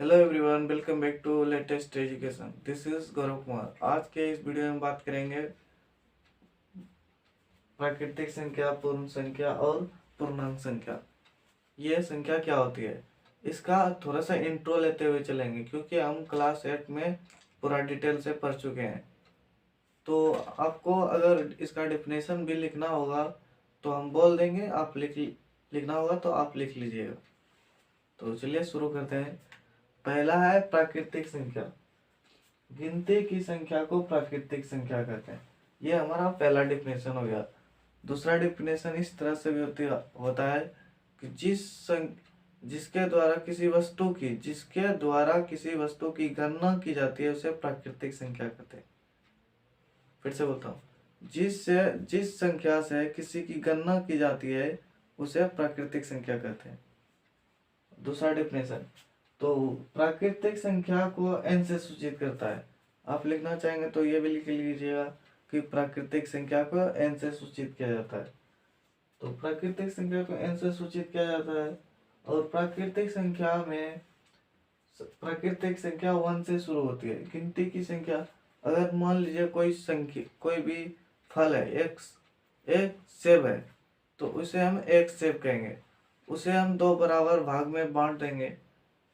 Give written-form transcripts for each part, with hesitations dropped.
Hello everyone, welcome back to latest education. This is Gaurav Kumar. आज के इस वीडियो में बात करेंगे प्राकृतिक संख्या, पूर्ण संख्या और पूर्णांक संख्या। ये संख्या क्या होती है, इसका थोड़ा सा इंट्रो लेते हुए चलेंगे, क्योंकि हम क्लास 8 में पूरा डिटेल से पढ़ चुके हैं। तो आपको अगर इसका डेफिनेशन भी लिखना होगा तो हम बोल देंगे, आप लिखना होगा तो आप लिख लीजिएगा। तो चलिए शुरू करते हैं। पहला है प्राकृतिक संख्या। गिनती की संख्या को प्राकृतिक संख्या कहते हैं। ये हमारा पहला डिफिनेशन हो गया। दूसरा डिफिनेशन इस तरह से भी होता है कि जिसके द्वारा किसी वस्तु की गणना की जाती है उसे प्राकृतिक संख्या कहते हैं। फिर से बोलता हूँ, जिस संख्या से किसी की गणना की जाती है उसे प्राकृतिक संख्या कहते हैं। दूसरा डिफिनेशन, तो प्राकृतिक संख्या को n से सूचित करता है। आप लिखना चाहेंगे तो ये भी लिख लीजिएगा कि प्राकृतिक संख्या को n से सूचित किया जाता है। तो प्राकृतिक संख्या को n से सूचित किया जाता है। और प्राकृतिक संख्या 1 से शुरू होती है। गिनती की संख्या, अगर मान लीजिए कोई भी फल है, एक सेब है, तो उसे हम एक सेब कहेंगे। उसे हम दो बराबर भाग में बांट देंगे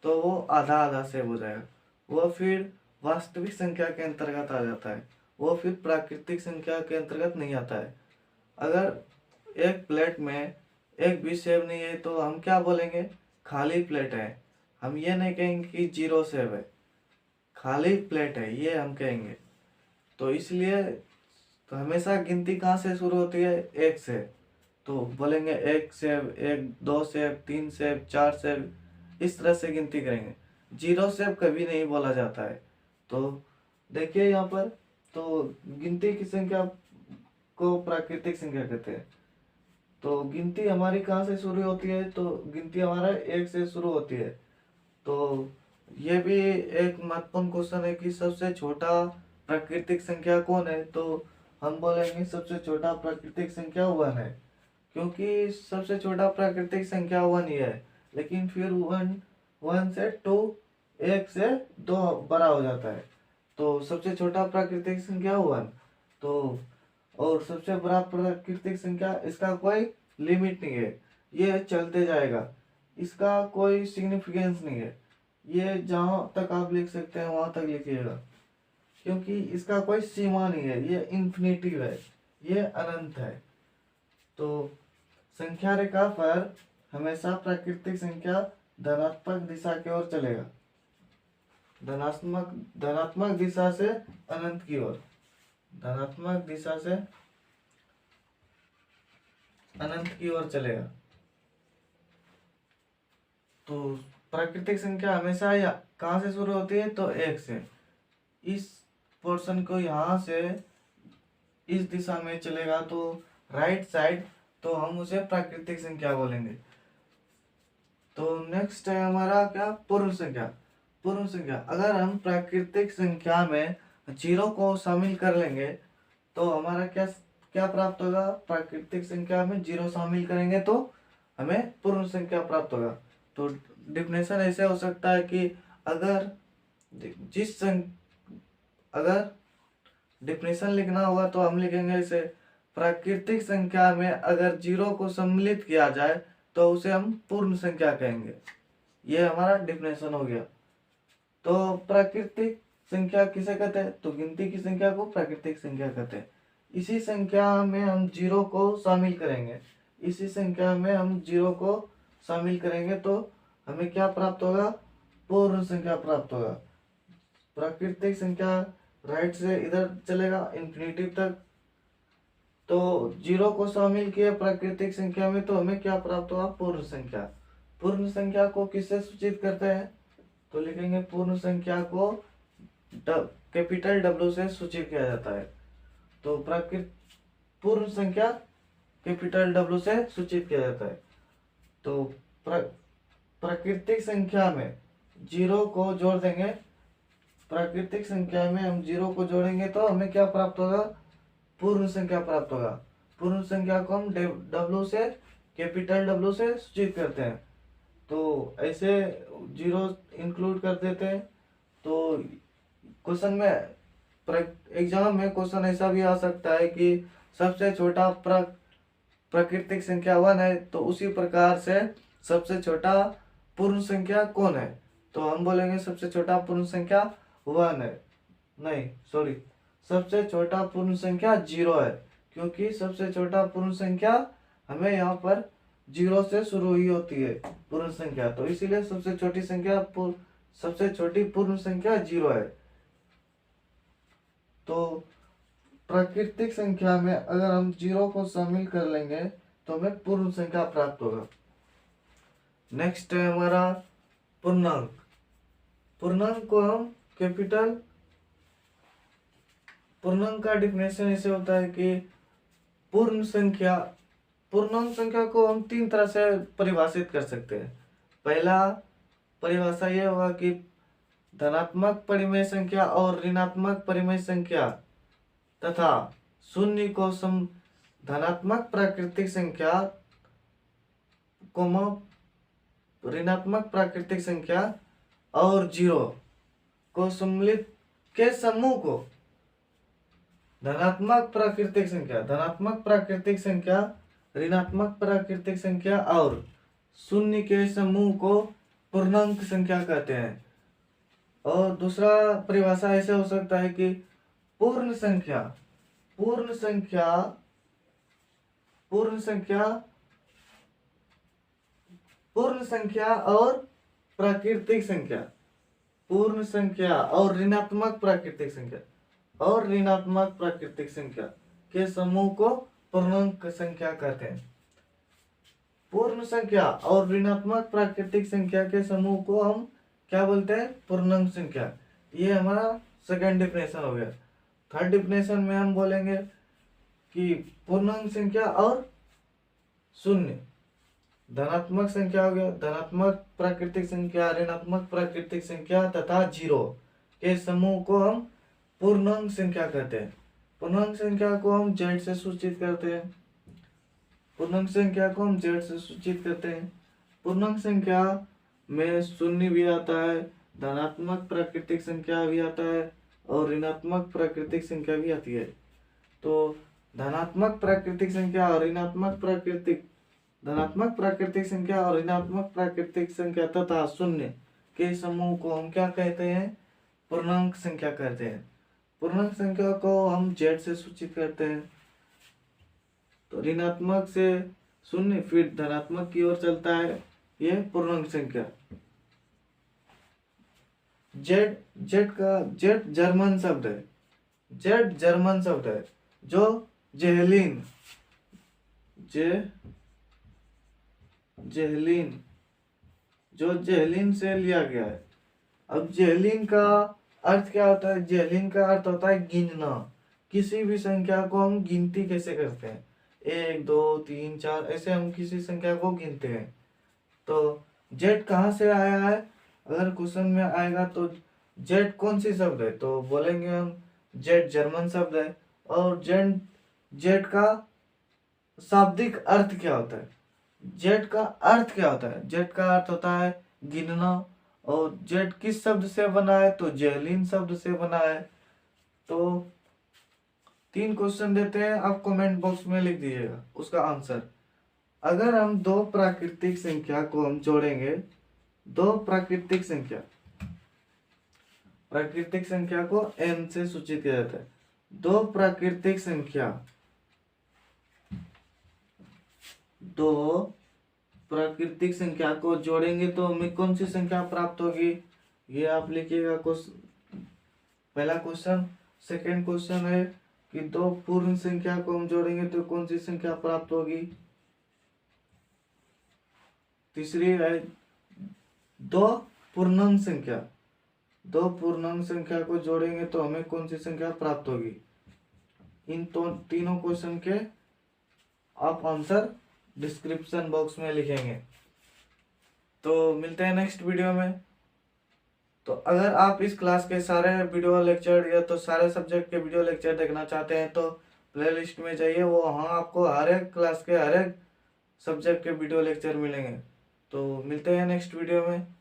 तो वो आधा आधा सेब हो जाएगा। वो फिर वास्तविक संख्या के अंतर्गत आ जाता है, वो फिर प्राकृतिक संख्या के अंतर्गत नहीं आता है। अगर एक प्लेट में एक भी सेब नहीं है तो हम क्या बोलेंगे, खाली प्लेट है। हम ये नहीं कहेंगे कि 0 सेब है, खाली प्लेट है ये हम कहेंगे। तो इसलिए तो हमेशा गिनती कहाँ से शुरू होती है, एक से। तो बोलेंगे एक सेब, एक, दो सेब, 3 सेब, 4 सेब, इस तरह से गिनती करेंगे। 0 सेब कभी नहीं बोला जाता है। तो देखिए यहाँ पर, तो गिनती की संख्या को प्राकृतिक संख्या कहते हैं। तो गिनती हमारी कहाँ से शुरू होती है, तो गिनती हमारा एक से शुरू होती है। तो ये भी एक महत्वपूर्ण क्वेश्चन है कि सबसे छोटा प्राकृतिक संख्या कौन है, तो हम बोलेंगे सबसे छोटा प्राकृतिक संख्या 1 है, क्योंकि सबसे छोटा प्राकृतिक संख्या 1 ही है। लेकिन फिर 1 से 2, 1 से 2 बड़ा हो जाता है। तो सबसे छोटा प्राकृतिक संख्या 1। तो और सबसे बड़ा प्राकृतिक संख्या, इसका कोई लिमिट नहीं है, ये चलते जाएगा, इसका कोई सिग्निफिकेंस नहीं है। ये जहाँ तक आप लिख सकते हैं वहां तक लिखिएगा, क्योंकि इसका कोई सीमा नहीं है, ये इन्फिनिटिव है, ये अनंत है। तो संख्या रेखा पर हमेशा प्राकृतिक संख्या धनात्मक दिशा की ओर चलेगा, धनात्मक दिशा से अनंत की ओर, धनात्मक दिशा से अनंत की ओर चलेगा। तो प्राकृतिक संख्या हमेशा कहाँ से शुरू होती है, तो 1 से। इस पोर्शन को यहाँ से इस दिशा में चलेगा तो राइट साइड, तो हम उसे प्राकृतिक संख्या बोलेंगे। तो नेक्स्ट है हमारा क्या, पूर्ण संख्या। पूर्ण संख्या, अगर हम प्राकृतिक संख्या में 0 को शामिल कर लेंगे तो हमारा क्या क्या प्राप्त होगा, प्राकृतिक संख्या में 0 शामिल करेंगे तो हमें पूर्ण संख्या प्राप्त होगा। तो डिफिनेशन ऐसे हो सकता है कि अगर अगर डिफिनेशन लिखना होगा तो हम लिखेंगे इसे, प्राकृतिक संख्या में अगर 0 को सम्मिलित किया जाए तो उसे हम पूर्ण संख्या कहेंगे। ये हमारा डिफिनेशन हो गया। तो प्राकृतिक संख्या किसे कहते हैं, तो गिनती की संख्या को प्राकृतिक संख्या कहते हैं। इसी संख्या में हम 0 को शामिल करेंगे, इसी संख्या में हम 0 को शामिल करेंगे तो हमें क्या प्राप्त होगा, पूर्ण संख्या प्राप्त होगा। प्राकृतिक संख्या राइट से इधर चलेगा इन्फिनिटी तक, तो 0 को शामिल किए प्राकृतिक संख्या में तो हमें क्या प्राप्त हुआ, पूर्ण संख्या। पूर्ण संख्या को किससे सूचित करते हैं, तो लिखेंगे पूर्ण संख्या को कैपिटल W से सूचित किया जाता है। तो पूर्ण संख्या कैपिटल W से सूचित किया जाता है। तो प्राकृतिक संख्या में 0 को जोड़ देंगे, प्राकृतिक संख्या में हम 0 को जोड़ेंगे तो हमें क्या प्राप्त होगा, पूर्ण संख्या प्राप्त होगा। पूर्ण संख्या को हम W से, कैपिटल W से सूचित करते हैं। तो ऐसे जीरो इंक्लूड कर देते हैं। तो क्वेश्चन में एग्जाम में क्वेश्चन ऐसा भी आ सकता है कि सबसे छोटा प्राकृतिक संख्या 1 है, तो उसी प्रकार से सबसे छोटा पूर्ण संख्या कौन है, तो हम बोलेंगे सबसे छोटा पूर्ण संख्या 1 है। नहीं सॉरी, सबसे छोटा पूर्ण संख्या 0 है, क्योंकि सबसे छोटा पूर्ण संख्या हमें यहाँ पर 0 से शुरू ही होती है पूर्ण संख्या, तो इसीलिए सबसे छोटी पूर्ण संख्या 0 है। तो प्राकृतिक संख्या में अगर हम 0 को शामिल कर लेंगे तो हमें पूर्ण संख्या प्राप्त होगा। नेक्स्ट है हमारा पूर्णांक। पूर्णांक को हम पूर्णांक का डिफिनेशन ऐसे होता है कि पूर्णांक संख्या को हम 3 तरह से परिभाषित कर सकते हैं। पहला परिभाषा यह होगा कि धनात्मक परिमेय संख्या और ऋणात्मक परिमेय संख्या तथा शून्य को धनात्मक प्राकृतिक संख्या ऋणात्मक प्राकृतिक संख्या और 0 को सम्मिलित के समूह को धनात्मक प्राकृतिक संख्या ऋणात्मक प्राकृतिक संख्या और शून्य के समूह को पूर्णांक संख्या कहते हैं। और दूसरा परिभाषा ऐसे हो सकता है कि पूर्ण संख्या और प्राकृतिक संख्या, पूर्ण संख्या और ऋणात्मक प्राकृतिक संख्या के समूह को पूर्णांक संख्या कहते हैं। पूर्ण संख्या और ऋणात्मक प्राकृतिक संख्या के समूह को हम क्या बोलते हैं, पूर्णांक संख्या। ये हमारा सेकंड डिफिनेशन हो गया। थर्ड डिफिनेशन में हम बोलेंगे कि पूर्णांक संख्या और शून्य, धनात्मक संख्या हो गया, धनात्मक प्राकृतिक संख्या, ऋणात्मक प्राकृतिक संख्या तथा 0 के समूह को हम पूर्णांक संख्या कहते हैं। पूर्णांक संख्या को हम z से सूचित करते हैं। पूर्णांक संख्या में शून्य भी आता है, धनात्मक प्राकृतिक संख्या भी आता है और ऋणात्मक प्राकृतिक संख्या भी आती है। तो धनात्मक प्राकृतिक संख्या और ऋणात्मक प्राकृतिक संख्या तथा शून्य के समूह को हम क्या कहते हैं, पूर्णांक संख्या कहते हैं। पूर्णांक संख्या को हम z से सूचित करते हैं। तो ऋणात्मक से शून्य फिर धनात्मक की ओर चलता है ये पूर्णांक संख्या। जेड जर्मन शब्द है जो जेहलिन से लिया गया है। अब जेहलिन का अर्थ क्या होता है, जेहलिन का अर्थ होता है गिनना। किसी भी संख्या को हम गिनती कैसे करते हैं, 1 2 3 4 ऐसे हम किसी संख्या को गिनते हैं। तो जेड कहाँ से आया है, अगर क्वेश्चन में आएगा तो जेड कौन सी शब्द है, तो बोलेंगे हम जेड जर्मन शब्द है। और जेड का शाब्दिक अर्थ क्या होता है, जेड का अर्थ होता है गिनना। और जेड किस शब्द से बना है, तो जेहलिन शब्द से बना है। तो 3 क्वेश्चन देते हैं, आप कमेंट बॉक्स में लिख दीजिएगा उसका आंसर। अगर हम 2 प्राकृतिक संख्या को हम जोड़ेंगे, 2 प्राकृतिक संख्या को n से सूचित किया जाता है। 2 प्राकृतिक संख्या को जोड़ेंगे तो हमें कौन सी संख्या प्राप्त होगी, ये आप लिखिएगा। पहला क्वेश्चन। सेकंड क्वेश्चन है कि 2 पूर्ण संख्या को हम जोड़ेंगे तो कौन सी संख्या प्राप्त होगी। तीसरी है 2 पूर्णांक संख्या को जोड़ेंगे तो हमें कौन सी संख्या प्राप्त होगी। इन तीनों क्वेश्चन के आप आंसर डिस्क्रिप्शन बॉक्स में लिखेंगे। तो मिलते हैं नेक्स्ट वीडियो में। तो अगर आप इस क्लास के सारे वीडियो लेक्चर या तो सारे सब्जेक्ट के वीडियो लेक्चर देखना चाहते हैं तो प्लेलिस्ट में जाइए, वो वहाँ आपको हर एक क्लास के हर एक सब्जेक्ट के वीडियो लेक्चर मिलेंगे। तो मिलते हैं नेक्स्ट वीडियो में।